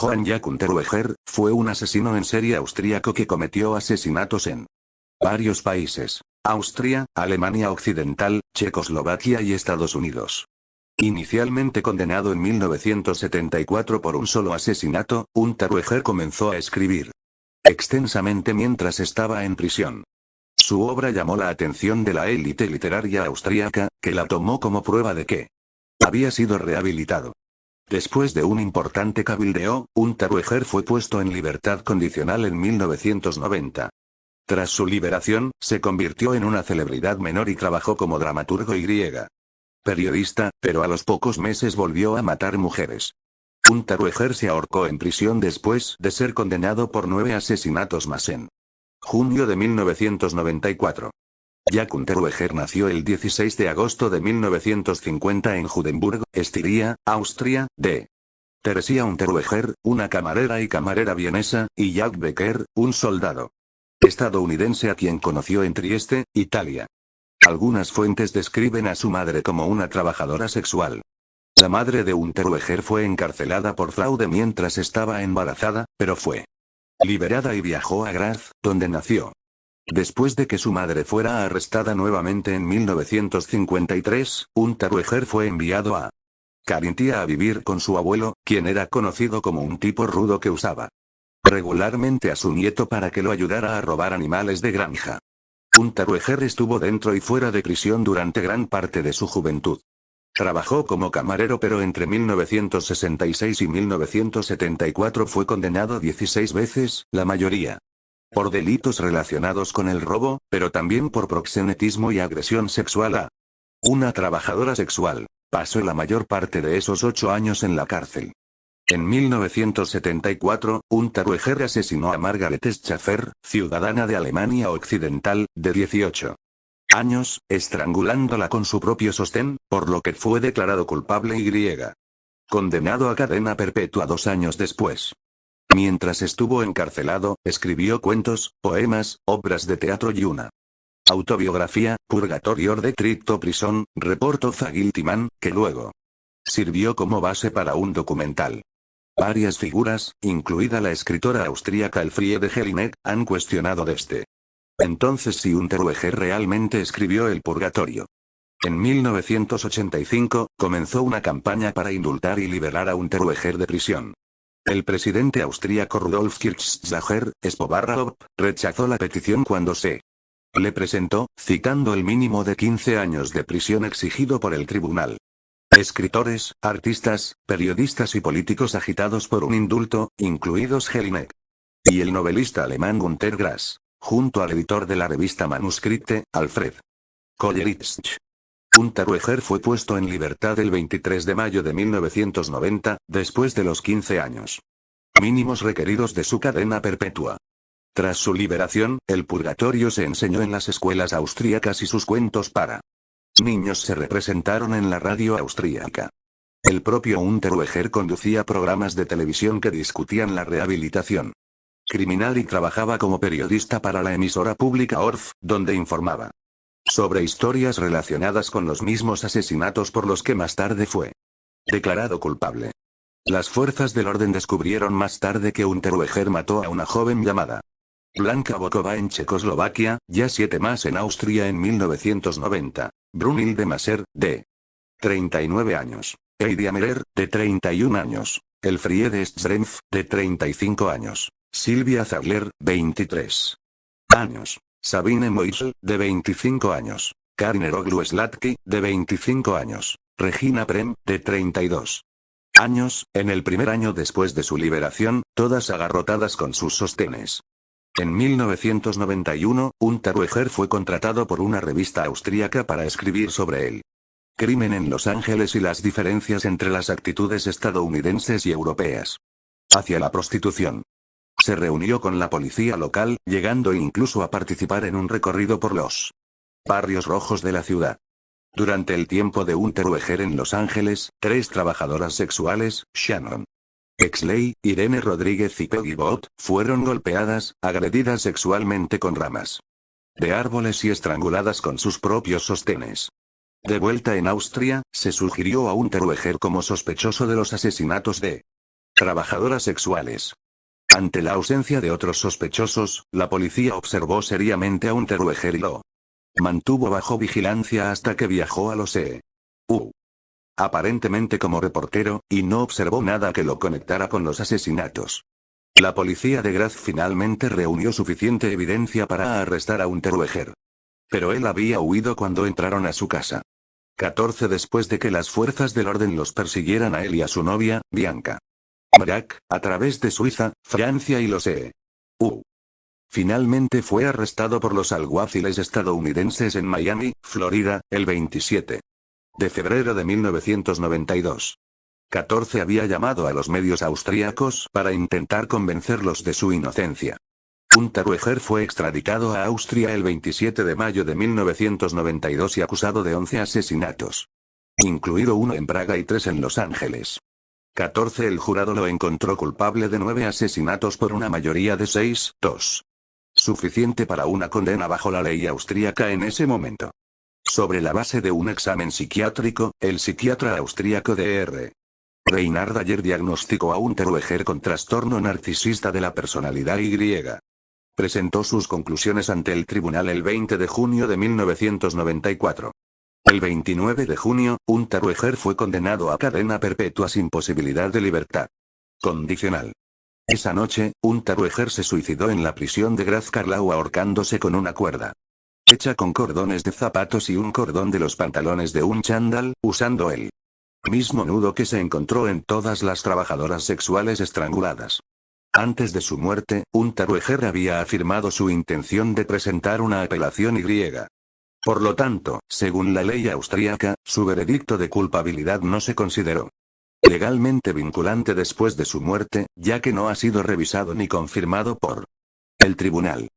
Johann Jack Unterweger fue un asesino en serie austríaco que cometió asesinatos en varios países: Austria, Alemania Occidental, Checoslovaquia y Estados Unidos. Inicialmente condenado en 1974 por un solo asesinato, Unterweger comenzó a escribir extensamente mientras estaba en prisión. Su obra llamó la atención de la élite literaria austríaca, que la tomó como prueba de que había sido rehabilitado. Después de un importante cabildeo, Unterweger fue puesto en libertad condicional en 1990. Tras su liberación, se convirtió en una celebridad menor y trabajó como dramaturgo y periodista, pero a los pocos meses volvió a matar mujeres. Unterweger se ahorcó en prisión después de ser condenado por 9 asesinatos más en junio de 1994. Jack Unterweger nació el 16 de agosto de 1950 en Judenburg, Estiria, Austria, de Teresia Unterweger, una camarera y camarera vienesa, y Jack Becker, un soldado estadounidense a quien conoció en Trieste, Italia. Algunas fuentes describen a su madre como una trabajadora sexual. La madre de Unterweger fue encarcelada por fraude mientras estaba embarazada, pero fue liberada y viajó a Graz, donde nació. Después de que su madre fuera arrestada nuevamente en 1953, Unterweger fue enviado a Carintia a vivir con su abuelo, quien era conocido como un tipo rudo que usaba regularmente a su nieto para que lo ayudara a robar animales de granja. Unterweger estuvo dentro y fuera de prisión durante gran parte de su juventud. Trabajó como camarero, pero entre 1966 y 1974 fue condenado 16 veces, la mayoría por delitos relacionados con el robo, pero también por proxenetismo y agresión sexual a una trabajadora sexual. Pasó la mayor parte de esos 8 años en la cárcel. En 1974, Unterweger asesinó a Margaret Schaffer, ciudadana de Alemania Occidental, de 18 años, estrangulándola con su propio sostén, por lo que fue declarado culpable y condenado a cadena perpetua 2 años después. Mientras estuvo encarcelado, escribió cuentos, poemas, obras de teatro y una autobiografía, Purgatorio de Tripto Prison, Report of a Guilty Man, que luego sirvió como base para un documental. Varias figuras, incluida la escritora austríaca Elfriede Jelinek, han cuestionado desde entonces si Unterweger realmente escribió El Purgatorio. En 1985, comenzó una campaña para indultar y liberar a Unterweger de prisión. El presidente austríaco Rudolf Kirchsteiger, Spobarrop, rechazó la petición cuando se le presentó, citando el mínimo de 15 años de prisión exigido por el tribunal. Escritores, artistas, periodistas y políticos agitados por un indulto, incluidos Jelinek y el novelista alemán Günter Grass, junto al editor de la revista Manuskripte, Alfred Kolleritzsch. Unterweger fue puesto en libertad el 23 de mayo de 1990, después de los 15 años mínimos requeridos de su cadena perpetua. Tras su liberación, el purgatorio se enseñó en las escuelas austríacas y sus cuentos para niños se representaron en la radio austríaca. El propio Unterweger conducía programas de televisión que discutían la rehabilitación criminal y trabajaba como periodista para la emisora pública ORF, donde informaba sobre historias relacionadas con los mismos asesinatos por los que más tarde fue declarado culpable. Las fuerzas del orden descubrieron más tarde que Unterweger mató a una joven llamada Blanka Bokova en Checoslovaquia, ya 7 más en Austria en 1990. Brunhilde Maser, de 39 años. Heidi Amerer, de 31 años. Elfriede Strempf, de 35 años. Silvia Zagler, 23 años. Sabine Moisel, de 25 años. Karin Eroglu Slatky, de 25 años. Regina Prem, de 32 años, en el primer año después de su liberación, todas agarrotadas con sus sostenes. En 1991, Unterweger fue contratado por una revista austríaca para escribir sobre el crimen en Los Ángeles y las diferencias entre las actitudes estadounidenses y europeas hacia la prostitución. Se reunió con la policía local, llegando incluso a participar en un recorrido por los barrios rojos de la ciudad. Durante el tiempo de Unterweger en Los Ángeles, 3 trabajadoras sexuales, Shannon Exley, Irene Rodríguez y Peggy Bott, fueron golpeadas, agredidas sexualmente con ramas de árboles y estranguladas con sus propios sostenes. De vuelta en Austria, se sugirió a Unterweger como sospechoso de los asesinatos de Trabajadoras sexuales. Ante la ausencia de otros sospechosos, la policía observó seriamente a Unterweger y lo mantuvo bajo vigilancia hasta que viajó a Los EU. Aparentemente como reportero, y no observó nada que lo conectara con los asesinatos. La policía de Graz finalmente reunió suficiente evidencia para arrestar a Unterweger. Pero él había huido cuando entraron a su casa. 14 después de que las fuerzas del orden los persiguieran a él y a su novia, Bianca Brack, a través de Suiza, Francia y los EU. Finalmente fue arrestado por los alguaciles estadounidenses en Miami, Florida, el 27 de febrero de 1992. 14 había llamado a los medios austríacos para intentar convencerlos de su inocencia. Unterweger fue extraditado a Austria el 27 de mayo de 1992 y acusado de 11 asesinatos, incluido uno en Praga y 3 en Los Ángeles. 14 El jurado lo encontró culpable de 9 asesinatos por una mayoría de 6-2. Suficiente para una condena bajo la ley austríaca en ese momento. Sobre la base de un examen psiquiátrico, el psiquiatra austríaco Dr. Reinhard Ayer diagnosticó a Unterweger con trastorno narcisista de la personalidad Y. Presentó sus conclusiones ante el tribunal el 20 de junio de 1994. El 29 de junio, Unterweger fue condenado a cadena perpetua sin posibilidad de libertad condicional. Esa noche, Unterweger se suicidó en la prisión de Graz-Karlau ahorcándose con una cuerda hecha con cordones de zapatos y un cordón de los pantalones de un chándal, usando el mismo nudo que se encontró en todas las trabajadoras sexuales estranguladas. Antes de su muerte, Unterweger había afirmado su intención de presentar una apelación Y. Por lo tanto, según la ley austríaca, su veredicto de culpabilidad no se consideró legalmente vinculante después de su muerte, ya que no ha sido revisado ni confirmado por el tribunal.